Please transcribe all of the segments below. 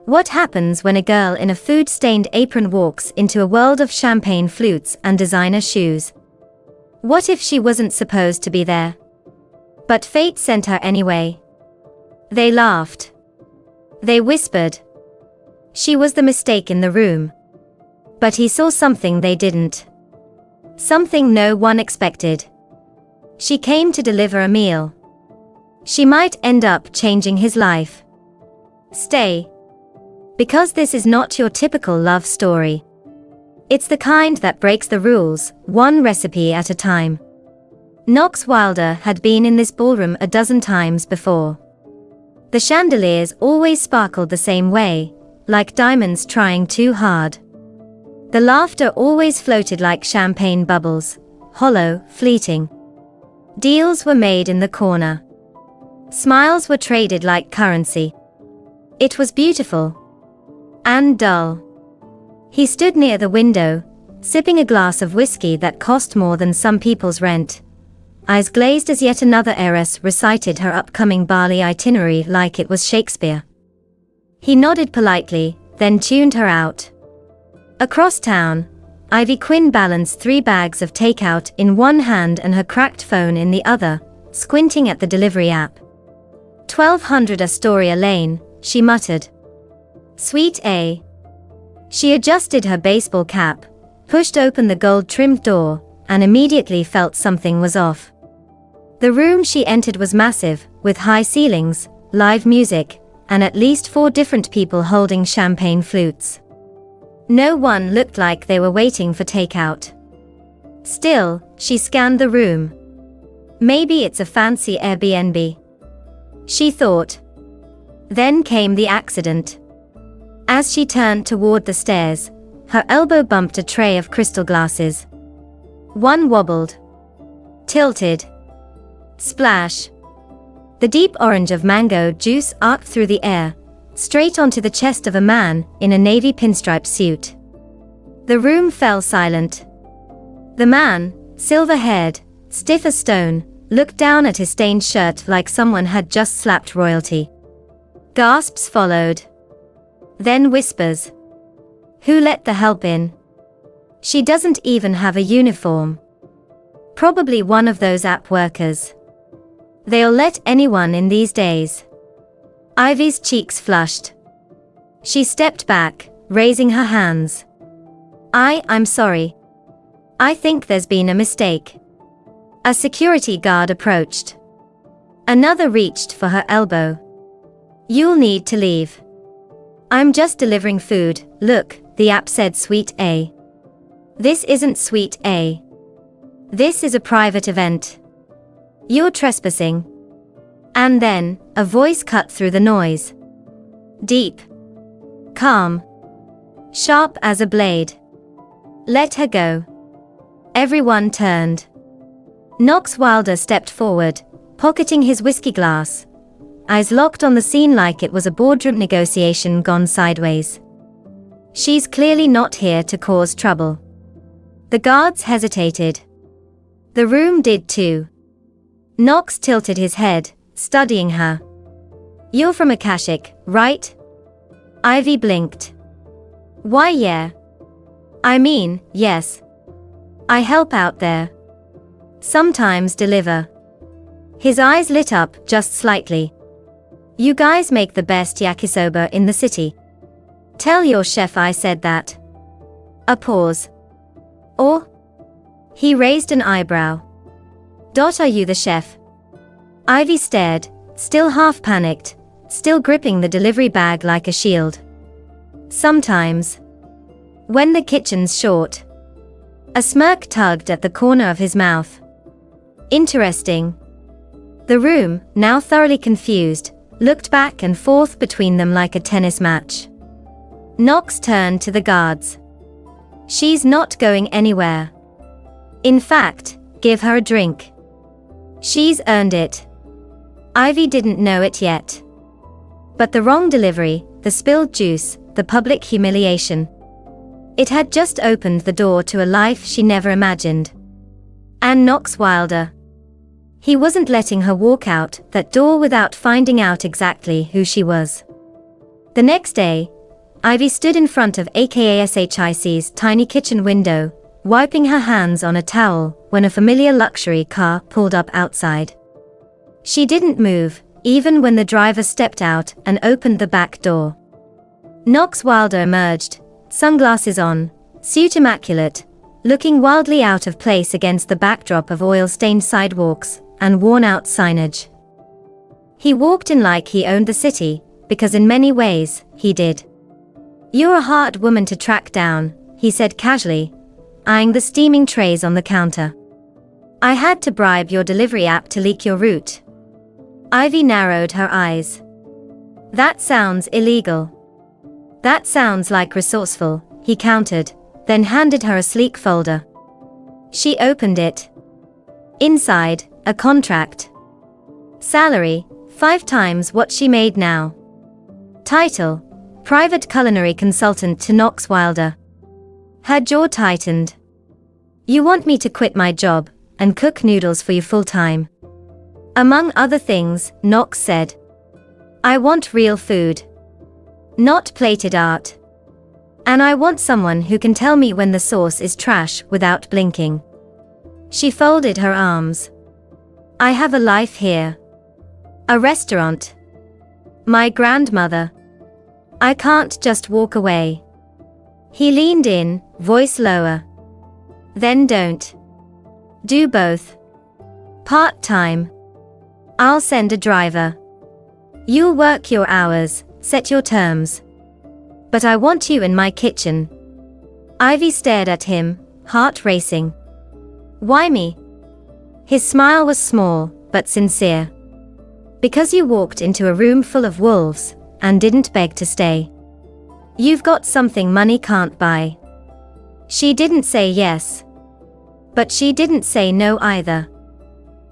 What happens when a girl in a food-stained apron walks into a world of champagne flutes and designer shoes? What if she wasn't supposed to be there? But fate sent her anyway. They laughed. They whispered. She was the mistake in the room. But he saw something they didn't. Something no one expected. She came to deliver a meal. She might end up changing his life. Stay. Because this is not your typical love story. It's the kind that breaks the rules, one recipe at a time. Knox Wilder had been in this ballroom a dozen times before. The chandeliers always sparkled the same way, like diamonds trying too hard. The laughter always floated like champagne bubbles, hollow, fleeting. Deals were made in the corner. Smiles were traded like currency. It was beautiful. And dull. He stood near the window, sipping a glass of whiskey that cost more than some people's rent. Eyes glazed as yet another heiress recited her upcoming Bali itinerary like it was Shakespeare. He nodded politely, then tuned her out. Across town, Ivy Quinn balanced 3 bags of takeout in one hand and her cracked phone in the other, squinting at the delivery app. 1200 Astoria Lane, she muttered. Suite A. She adjusted her baseball cap, pushed open the gold-trimmed door, and immediately felt something was off. The room she entered was massive, with high ceilings, live music, and at least 4 different people holding champagne flutes. No one looked like they were waiting for takeout. Still, she scanned the room. Maybe it's a fancy Airbnb, she thought. Then came the accident. As she turned toward the stairs, her elbow bumped a tray of crystal glasses. One wobbled. Tilted. Splash. The deep orange of mango juice arced through the air, straight onto the chest of a man in a navy pinstripe suit. The room fell silent. The man, silver-haired, stiff as stone, looked down at his stained shirt like someone had just slapped royalty. Gasps followed. Then whispers. Who let the help in? She doesn't even have a uniform. Probably one of those app workers. They'll let anyone in these days. Ivy's cheeks flushed. She stepped back, raising her hands. I'm sorry. I think there's been a mistake. A security guard approached. Another reached for her elbow. You'll need to leave. I'm just delivering food, look, the app said Suite A. This isn't Suite A. This is a private event. You're trespassing. And then, a voice cut through the noise. Deep. Calm. Sharp as a blade. Let her go. Everyone turned. Knox Wilder stepped forward, pocketing his whiskey glass. Eyes locked on the scene like it was a boardroom negotiation gone sideways. She's clearly not here to cause trouble. The guards hesitated. The room did too. Knox tilted his head, studying her. You're from Akashic, right? Ivy blinked. Why yeah. I mean, yes. I help out there. Sometimes deliver. His eyes lit up just slightly. You guys make the best yakisoba in the city. Tell your chef I said that. A pause. Or? He raised an eyebrow. Are you the chef? Ivy stared, still half panicked, still gripping the delivery bag like a shield. Sometimes. When the kitchen's short. A smirk tugged at the corner of his mouth. Interesting. The room, now thoroughly confused, looked back and forth between them like a tennis match. Knox turned to the guards. She's not going anywhere. In fact, give her a drink. She's earned it. Ivy didn't know it yet. But the wrong delivery, the spilled juice, the public humiliation. It had just opened the door to a life she never imagined. And Knox Wilder. He wasn't letting her walk out that door without finding out exactly who she was. The next day, Ivy stood in front of AKASHIC's tiny kitchen window, wiping her hands on a towel when a familiar luxury car pulled up outside. She didn't move, even when the driver stepped out and opened the back door. Knox Wilder emerged, sunglasses on, suit immaculate, looking wildly out of place against the backdrop of oil-stained sidewalks and worn-out signage. He walked in like he owned the city, because in many ways, he did. "You're a hard woman to track down," he said casually, eyeing the steaming trays on the counter. "I had to bribe your delivery app to leak your route." Ivy narrowed her eyes. "That sounds illegal." "That sounds like resourceful," he countered, then handed her a sleek folder. She opened it. Inside, a contract. Salary, 5 times what she made now. Title, Private Culinary Consultant to Knox Wilder. Her jaw tightened. "You want me to quit my job and cook noodles for you full-time?" Among other things, Knox said. "I want real food. Not plated art. And I want someone who can tell me when the sauce is trash without blinking." She folded her arms. "I have a life here. A restaurant. My grandmother. I can't just walk away." He leaned in, voice lower. "Then don't. Do both. Part-time. I'll send a driver. You'll work your hours, set your terms. But I want you in my kitchen." Ivy stared at him, heart racing. "Why me?" His smile was small, but sincere. "Because you walked into a room full of wolves, and didn't beg to stay. You've got something money can't buy." She didn't say yes. But she didn't say no either.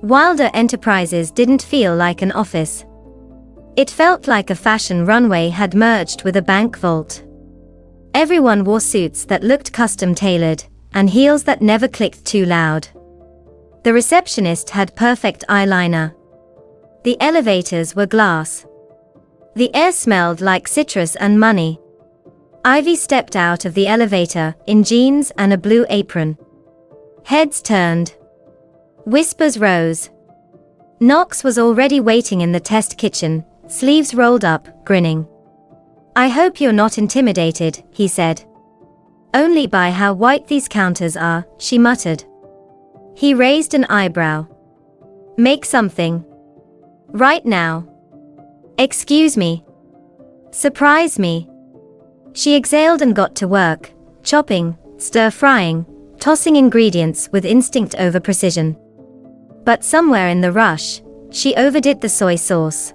Wilder Enterprises didn't feel like an office. It felt like a fashion runway had merged with a bank vault. Everyone wore suits that looked custom-tailored, and heels that never clicked too loud. The receptionist had perfect eyeliner. The elevators were glass. The air smelled like citrus and money. Ivy stepped out of the elevator in jeans and a blue apron. Heads turned. Whispers rose. Knox was already waiting in the test kitchen, sleeves rolled up, grinning. "I hope you're not intimidated," he said. "Only by how white these counters are," she muttered. He raised an eyebrow. "Make something. Right now. Excuse me. Surprise me." She exhaled and got to work, chopping, stir-frying, tossing ingredients with instinct over precision. But somewhere in the rush, she overdid the soy sauce.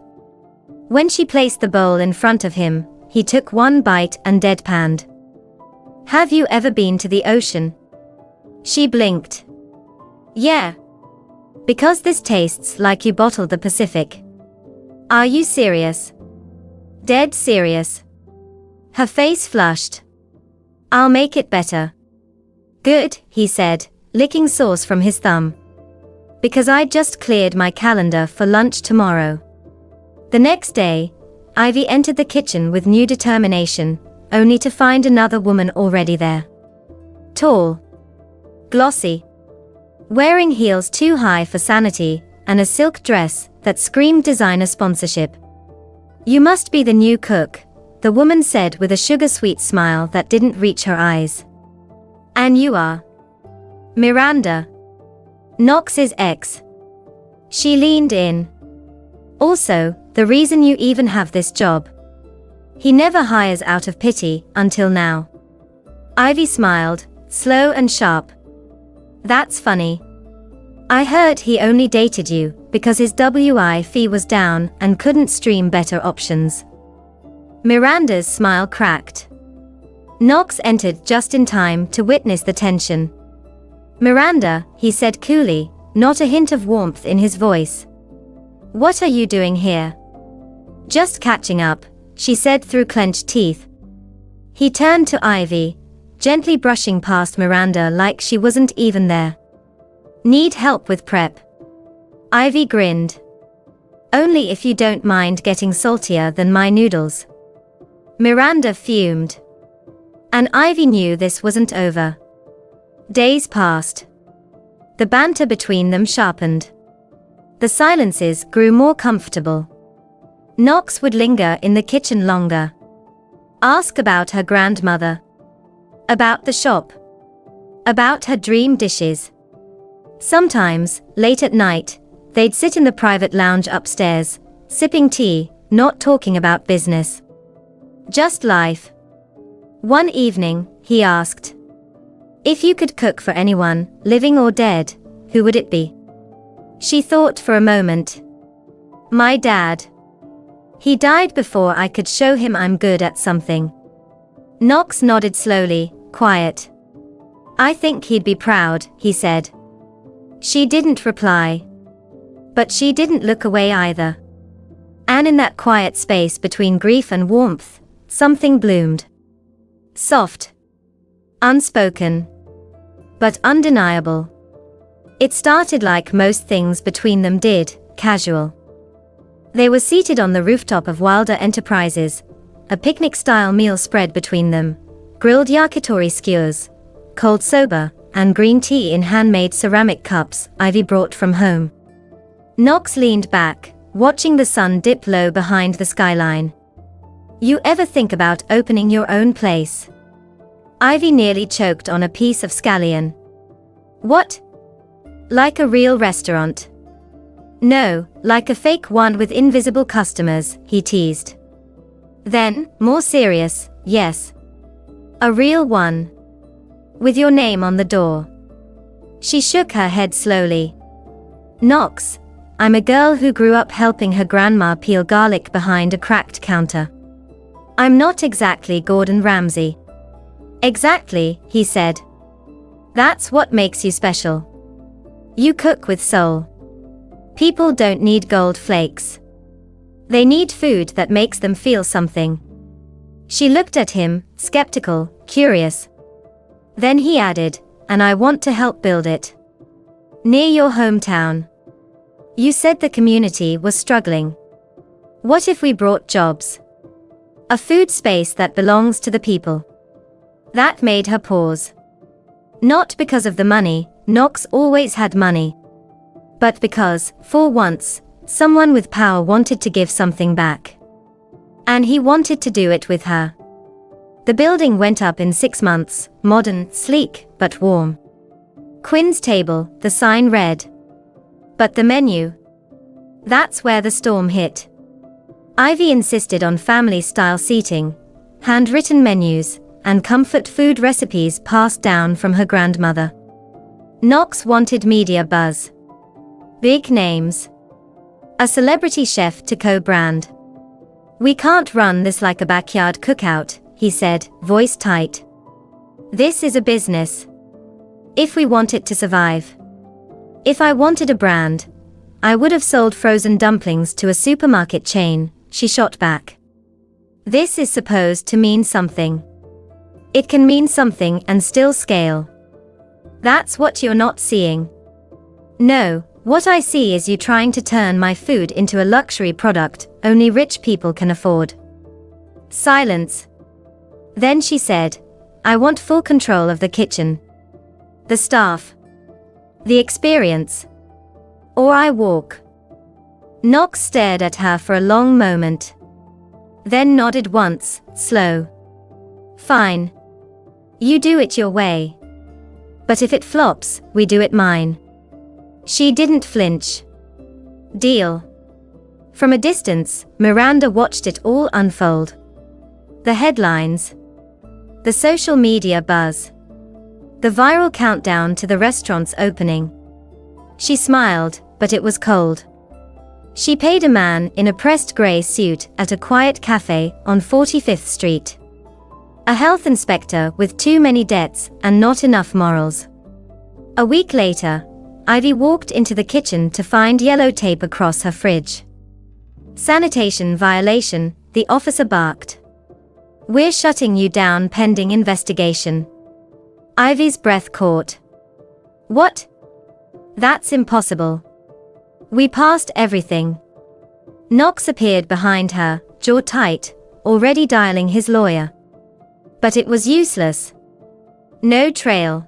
When she placed the bowl in front of him, he took one bite and deadpanned. "Have you ever been to the ocean?" She blinked. "Yeah. Because this tastes like you bottled the Pacific." "Are you serious?" "Dead serious." Her face flushed. "I'll make it better." "Good," he said, licking sauce from his thumb. "Because I just cleared my calendar for lunch tomorrow." The next day, Ivy entered the kitchen with new determination, only to find another woman already there. Tall. Glossy. Wearing heels too high for sanity, and a silk dress that screamed designer sponsorship. "You must be the new cook," the woman said with a sugar-sweet smile that didn't reach her eyes. "And you are?" "Miranda. Knox's ex." She leaned in. "Also, the reason you even have this job. He never hires out of pity, until now." Ivy smiled, slow and sharp. "That's funny. I heard he only dated you because his WI fee was down and couldn't stream better options." Miranda's smile cracked. Knox entered just in time to witness the tension. "Miranda," he said coolly, not a hint of warmth in his voice. "What are you doing here?" "Just catching up," she said through clenched teeth. He turned to Ivy, gently brushing past Miranda like she wasn't even there. "Need help with prep?" Ivy grinned. "Only if you don't mind getting saltier than my noodles." Miranda fumed. And Ivy knew this wasn't over. Days passed. The banter between them sharpened. The silences grew more comfortable. Knox would linger in the kitchen longer. Ask about her grandmother. About the shop. About her dream dishes. Sometimes, late at night, they'd sit in the private lounge upstairs, sipping tea, not talking about business. Just life. One evening, he asked, "If you could cook for anyone, living or dead, who would it be?" She thought for a moment. "My dad. He died before I could show him I'm good at something." Knox nodded slowly, quiet. "I think he'd be proud," he said. She didn't reply. But she didn't look away either. And in that quiet space between grief and warmth, something bloomed. Soft. Unspoken. But undeniable. It started like most things between them did, casual. They were seated on the rooftop of Wilder Enterprises, a picnic-style meal spread between them, grilled yakitori skewers, cold soba, and green tea in handmade ceramic cups Ivy brought from home. Knox leaned back, watching the sun dip low behind the skyline. "You ever think about opening your own place?" Ivy nearly choked on a piece of scallion. "What? Like a real restaurant?" "No, like a fake one with invisible customers," he teased. Then, more serious, "Yes. A real one. With your name on the door." She shook her head slowly. "Knox, I'm a girl who grew up helping her grandma peel garlic behind a cracked counter. I'm not exactly Gordon Ramsay." "Exactly," he said. "That's what makes you special. You cook with soul. People don't need gold flakes. They need food that makes them feel something." She looked at him, skeptical, curious. Then he added, "And I want to help build it. Near your hometown. You said the community was struggling. What if we brought jobs? A food space that belongs to the people." That made her pause. Not because of the money, Knox always had money. But because, for once, someone with power wanted to give something back. And he wanted to do it with her. The building went up in 6 months, modern, sleek, but warm. "Quinn's Table," the sign read. But the menu? That's where the storm hit. Ivy insisted on family-style seating, handwritten menus, and comfort food recipes passed down from her grandmother. Knox wanted media buzz. Big names. A celebrity chef to co-brand. "We can't run this like a backyard cookout," he said, voice tight. "This is a business. If we want it to survive. If I wanted a brand, I would have sold frozen dumplings to a supermarket chain," she shot back. "This is supposed to mean something. It can mean something and still scale. That's what you're not seeing." "No, what I see is you trying to turn my food into a luxury product only rich people can afford." Silence. Then she said, "I want full control of the kitchen. The staff. The experience. Or I walk." Knox stared at her for a long moment. Then nodded once, slow. "Fine. You do it your way. But if it flops, we do it mine." She didn't flinch. "Deal." From a distance, Miranda watched it all unfold. The headlines. The social media buzz. The viral countdown to the restaurant's opening. She smiled, but it was cold. She paid a man in a pressed grey suit at a quiet cafe on 45th Street. A health inspector with too many debts and not enough morals. A week later, Ivy walked into the kitchen to find yellow tape across her fridge. "Sanitation violation," the officer barked. "We're shutting you down pending investigation." Ivy's breath caught. "What? That's impossible. We passed everything." Knox appeared behind her, jaw tight, already dialing his lawyer. But it was useless. No trail.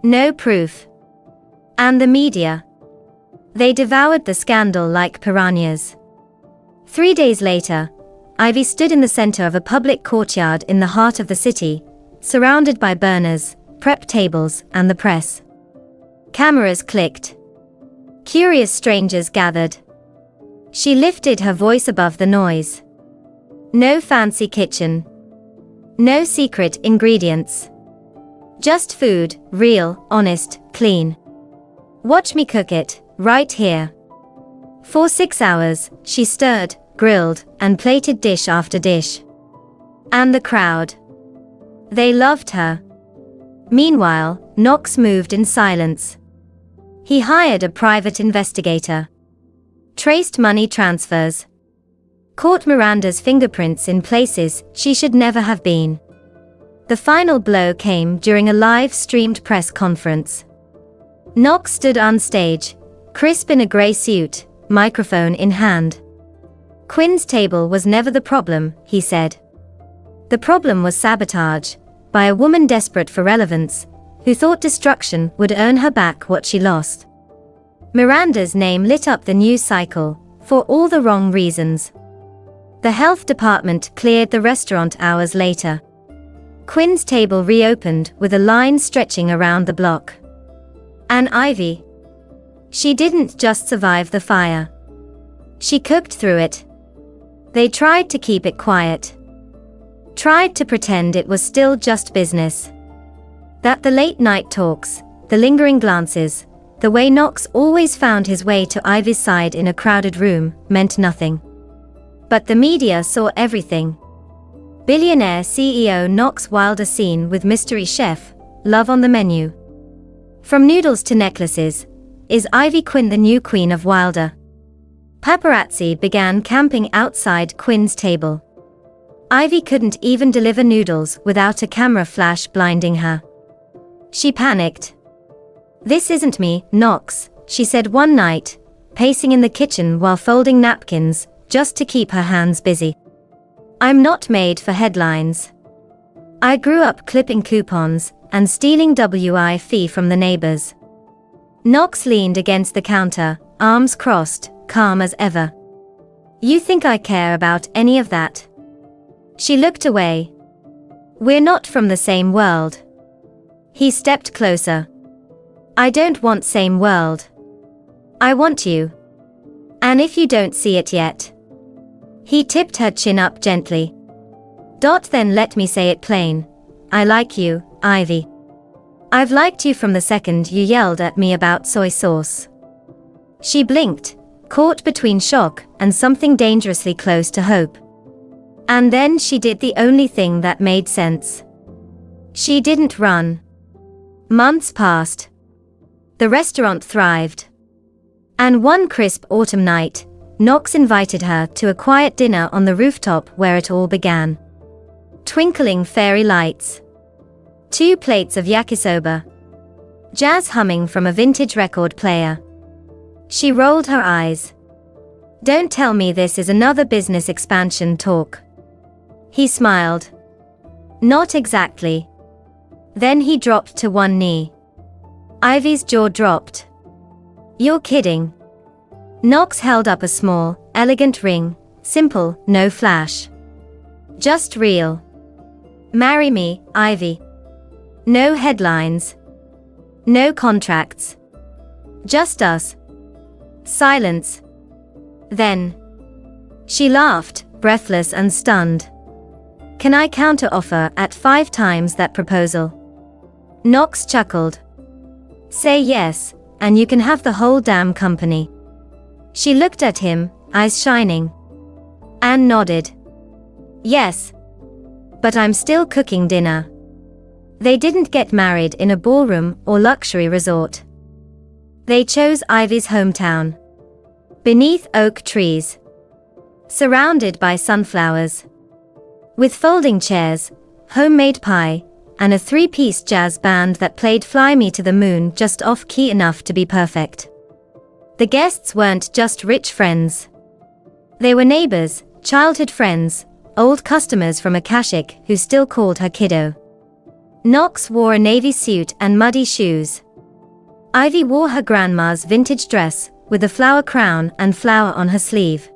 No proof. And the media. They devoured the scandal like piranhas. 3 days later, Ivy stood in the center of a public courtyard in the heart of the city, surrounded by burners, prep tables, and the press. Cameras clicked. Curious strangers gathered. She lifted her voice above the noise. No fancy kitchen. No secret ingredients. Just food, real, honest, clean. Watch me cook it, right here. For 6 hours, she stirred, grilled, and plated dish after dish. And the crowd. They loved her. Meanwhile, Knox moved in silence. He hired a private investigator. Traced money transfers. Caught Miranda's fingerprints in places she should never have been. The final blow came during a live-streamed press conference. Knox stood on stage, crisp in a grey suit, microphone in hand. Quinn's table was never the problem, he said. The problem was sabotage, by a woman desperate for relevance, who thought destruction would earn her back what she lost. Miranda's name lit up the news cycle, for all the wrong reasons. The health department cleared the restaurant hours later. Quinn's table reopened with a line stretching around the block. And Ivy. She didn't just survive the fire. She cooked through it. They tried to keep it quiet. Tried to pretend it was still just business. That the late-night talks, the lingering glances, the way Knox always found his way to Ivy's side in a crowded room, meant nothing. But the media saw everything. Billionaire CEO Knox Wilder scene with mystery chef, love on the menu. From noodles to necklaces, is Ivy Quinn the new queen of Wilder? Paparazzi began camping outside Quinn's table. Ivy couldn't even deliver noodles without a camera flash blinding her. She panicked. "This isn't me, Knox," she said one night, pacing in the kitchen while folding napkins, just to keep her hands busy. "I'm not made for headlines. I grew up clipping coupons and stealing WIF from the neighbors." Knox leaned against the counter, arms crossed, calm as ever. "You think I care about any of that?" She looked away. "We're not from the same world." He stepped closer. "I don't want same world. I want you. And if you don't see it yet." He tipped her chin up gently. Then let me say it plain. I like you, Ivy. I've liked you from the second you yelled at me about soy sauce. She blinked, caught between shock and something dangerously close to hope. And then she did the only thing that made sense. She didn't run. Months passed. The restaurant thrived. And one crisp autumn night, Knox invited her to a quiet dinner on the rooftop where it all began. Twinkling fairy lights. 2 plates of yakisoba. Jazz humming from a vintage record player. She rolled her eyes. "Don't tell me this is another business expansion talk." He smiled. "Not exactly." Then he dropped to one knee. Ivy's jaw dropped. "You're kidding." Knox held up a small, elegant ring, simple, no flash. "Just real. Marry me, Ivy. No headlines. No contracts. Just us." Silence. Then she laughed, breathless and stunned. "Can I counter-offer at 5 times that proposal?" Knox chuckled. "Say yes, and you can have the whole damn company." She looked at him, eyes shining. Anne nodded. "Yes. But I'm still cooking dinner." They didn't get married in a ballroom or luxury resort. They chose Ivy's hometown. Beneath oak trees. Surrounded by sunflowers. With folding chairs, homemade pie, and a 3-piece jazz band that played Fly Me to the Moon just off-key enough to be perfect. The guests weren't just rich friends. They were neighbors, childhood friends, old customers from Akashic who still called her kiddo. Knox wore a navy suit and muddy shoes. Ivy wore her grandma's vintage dress, with a flower crown and flower on her sleeve.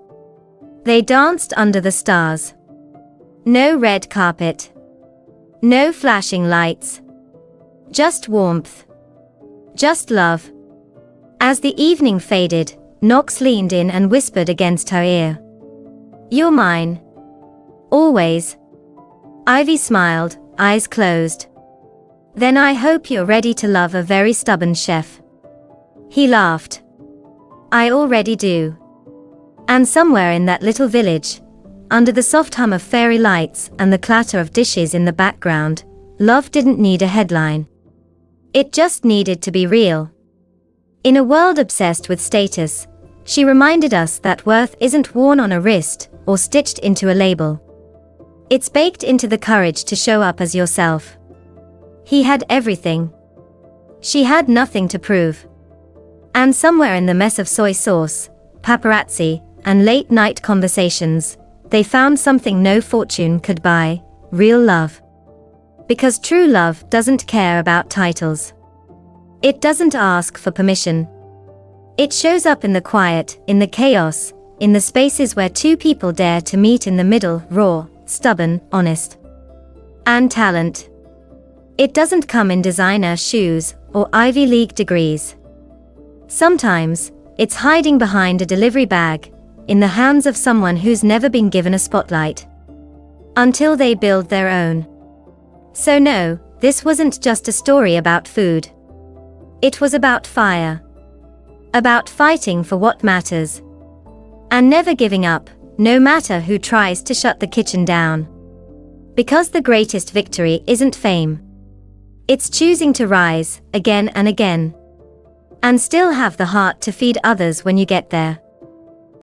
They danced under the stars. No red carpet. No flashing lights. Just warmth. Just love. As the evening faded, Knox leaned in and whispered against her ear. "You're mine. Always." Ivy smiled, eyes closed. "Then I hope you're ready to love a very stubborn chef." He laughed. "I already do." And somewhere in that little village, under the soft hum of fairy lights and the clatter of dishes in the background, love didn't need a headline. It just needed to be real. In a world obsessed with status, she reminded us that worth isn't worn on a wrist or stitched into a label. It's baked into the courage to show up as yourself. He had everything. She had nothing to prove. And somewhere in the mess of soy sauce, paparazzi, and late-night conversations, they found something no fortune could buy: real love. Because true love doesn't care about titles. It doesn't ask for permission. It shows up in the quiet, in the chaos, in the spaces where two people dare to meet in the middle, raw, stubborn, honest. And talent. It doesn't come in designer shoes or Ivy League degrees. Sometimes, it's hiding behind a delivery bag, in the hands of someone who's never been given a spotlight. Until they build their own. So no, this wasn't just a story about food. It was about fire. About fighting for what matters. And never giving up, no matter who tries to shut the kitchen down. Because the greatest victory isn't fame. It's choosing to rise, again and again. And still have the heart to feed others when you get there.